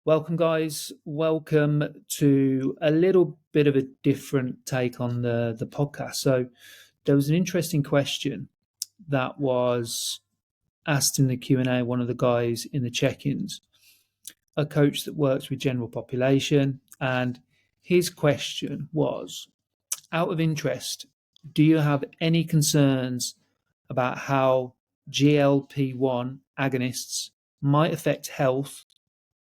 Welcome, guys. Welcome to a little bit of a different take on the podcast. So, there was an interesting question that was asked in the Q&A. One of the guys in the check-ins, a coach that works with general population, and his question was, out of interest, do you have any concerns about how GLP-1 agonists might affect health,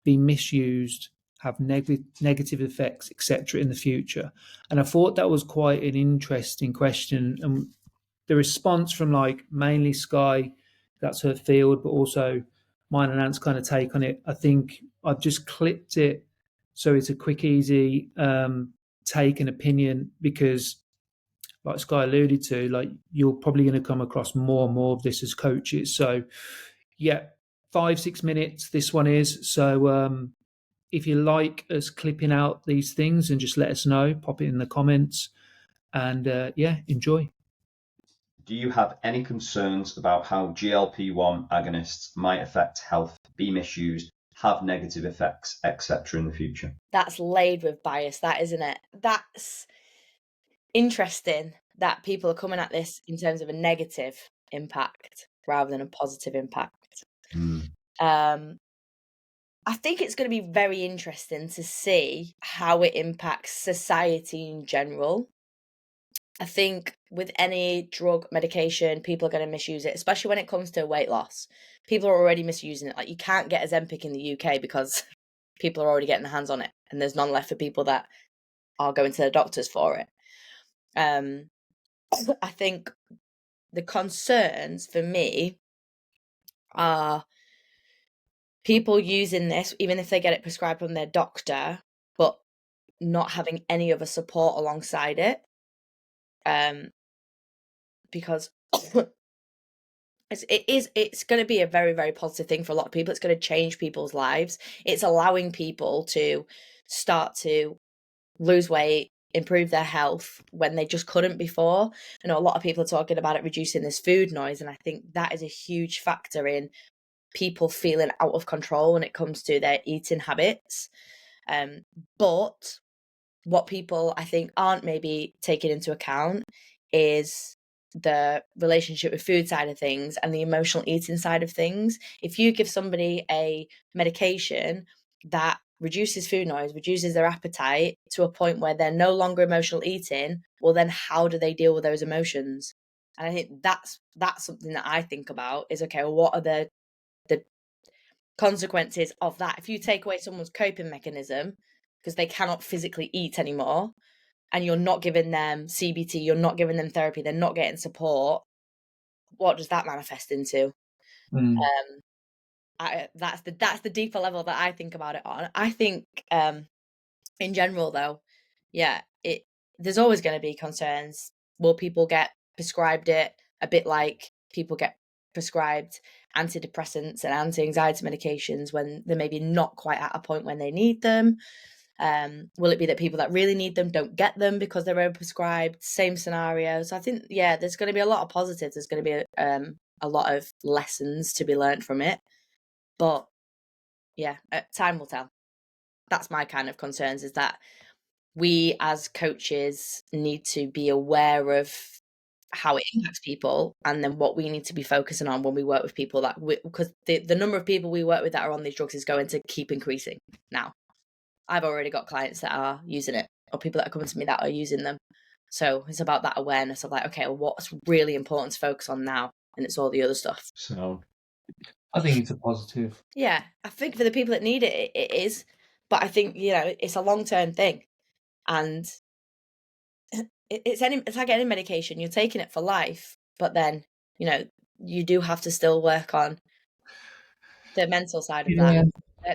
be misused, have negative effects, etc., in the future? And I thought that was quite an interesting question. And the response from like mainly Sky, that's her field, but also mine and Ant's kind of take on it. I think I've just clipped it so it's a quick, easy take and opinion because, like Sky alluded to, like you're probably going to come across more and more of this as coaches. So, yeah, 5-6 minutes. This one is so. If you like us clipping out these things, and just let us know, pop it in the comments, and enjoy. Do you have any concerns about how GLP-1 agonists might affect health, be misused, have negative effects, etc. in the future? That's laid with bias, that isn't it? That's interesting that people are coming at this in terms of a negative impact rather than a positive impact. I think it's going to be very interesting to see how it impacts society in general. I think with any drug medication, people are going to misuse it, especially when it comes to weight loss. People are already misusing it. Like, you can't get Ozempic in the UK because people are already getting their hands on it, and there's none left for people that are going to the doctors for it. I think the concerns for me are people using this, even if they get it prescribed from their doctor, but not having any other support alongside it. Because it's going to be a very, very positive thing for a lot of people. It's going to change people's lives. It's allowing people to start to lose weight, improve their health when they just couldn't before. I know a lot of people are talking about it reducing this food noise, and I think that is a huge factor in people feeling out of control when it comes to their eating habits. But what people, I think, aren't maybe taking into account is the relationship with food side of things and the emotional eating side of things. If you give somebody a medication that reduces food noise, reduces their appetite to a point where they're no longer emotional eating, well, then how do they deal with those emotions? And I think that's something that I think about is, okay, well, what are the consequences of that? If you take away someone's coping mechanism because they cannot physically eat anymore, and you're not giving them CBT, you're not giving them therapy, they're not getting support, what does that manifest into? That's the deeper level that I think about it on. I think in general, though, yeah, there's always going to be concerns. Will people get prescribed it a bit like people get prescribed antidepressants and anti-anxiety medications when they're maybe not quite at a point when they need them? Will it be that people that really need them don't get them because they're overprescribed? Same scenario. So I think, yeah, there's going to be a lot of positives. There's going to be a lot of lessons to be learned from it. But yeah, time will tell. That's my kind of concerns, is that we as coaches need to be aware of how it impacts people, and then what we need to be focusing on when we work with people, that because the number of people we work with that are on these drugs is going to keep increasing. Now, I've already got clients that are using it, or people that are coming to me that are using them. So it's about that awareness of like, okay, well, what's really important to focus on now? And it's all the other stuff. So I think it's a positive. Yeah, I think for the people that need it, it is. But I think, it's a long-term thing. And it's like any medication. You're taking it for life, but then, you do have to still work on the mental side of that,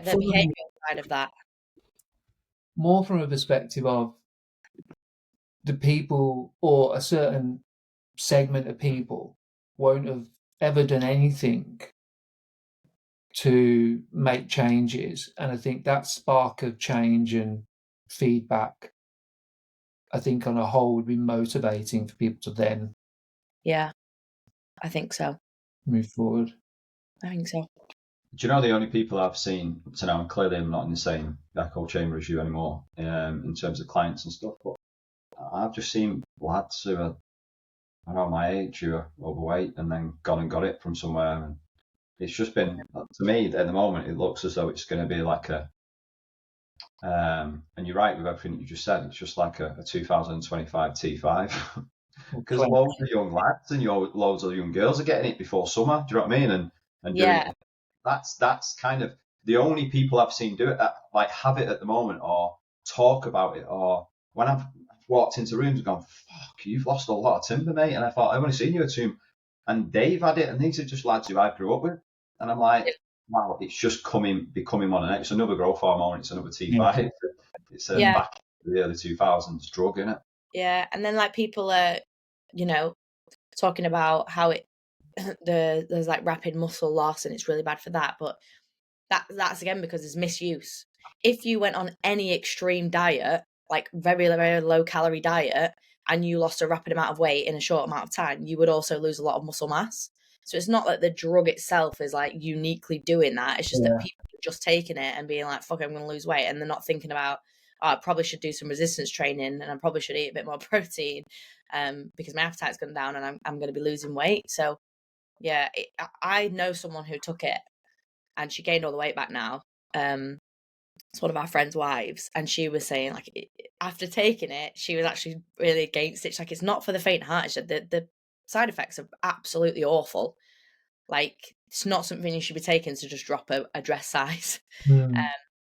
the behavioural side of that. More from a perspective of the people, or a certain segment of people won't have ever done anything to make changes. And I think that spark of change and feedback, I think on a whole, would be motivating for people to then Yeah, I think so. move forward. I think so. Do you know the only people I've seen to now, and clearly I'm not in the same echo chamber as you anymore, in terms of clients and stuff, but I've just seen lads who are around my age who are overweight and then gone and got it from somewhere. And it's just been, to me, at the moment, it looks as though it's going to be like and you're right with everything you just said, it's just like a 2025 T5. Because loads of young lads and loads of young girls are getting it before summer. Do you know what I mean? And doing Yeah. it. That's kind of the only people I've seen do it that like have it at the moment or talk about it, or when I've walked into rooms and gone, fuck, you've lost a lot of timber, mate. And I thought, I've only seen you at two, and they've had it, and these are just lads who I grew up with. And I'm like, wow, it's just becoming one. And it's another growth hormone, it's another T5. It's a Yeah. back in the early 2000s drug, isn't it? Yeah. And then like people are, you know, talking about how it there's like rapid muscle loss and it's really bad for that, but that's again because there's misuse. If you went on any extreme diet, like very, very low calorie diet, and you lost a rapid amount of weight in a short amount of time, you would also lose a lot of muscle mass. So it's not that the drug itself is like uniquely doing that. It's just that people are just taking it and being like, fuck, I'm going to lose weight. And they're not thinking about, oh, I probably should do some resistance training and I probably should eat a bit more protein because my appetite's gone down and I'm going to be losing weight. So yeah, I know someone who took it and she gained all the weight back now. It's one of our friends' wives, and she was saying like after taking it, she was actually really against it. She's like, it's not for the faint-hearted. The side effects are absolutely awful. Like it's not something you should be taking to just drop a dress size.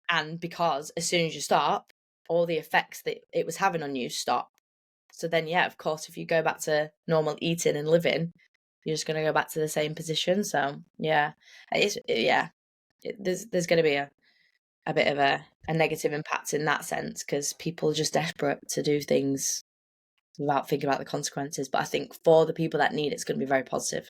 And because as soon as you stop, all the effects that it was having on you stop. So then, yeah, of course, if you go back to normal eating and living, you're just going to go back to the same position. So yeah, there's going to be a bit of a negative impact in that sense because people are just desperate to do things without thinking about the consequences. But I think for the people that need it, it's going to be very positive.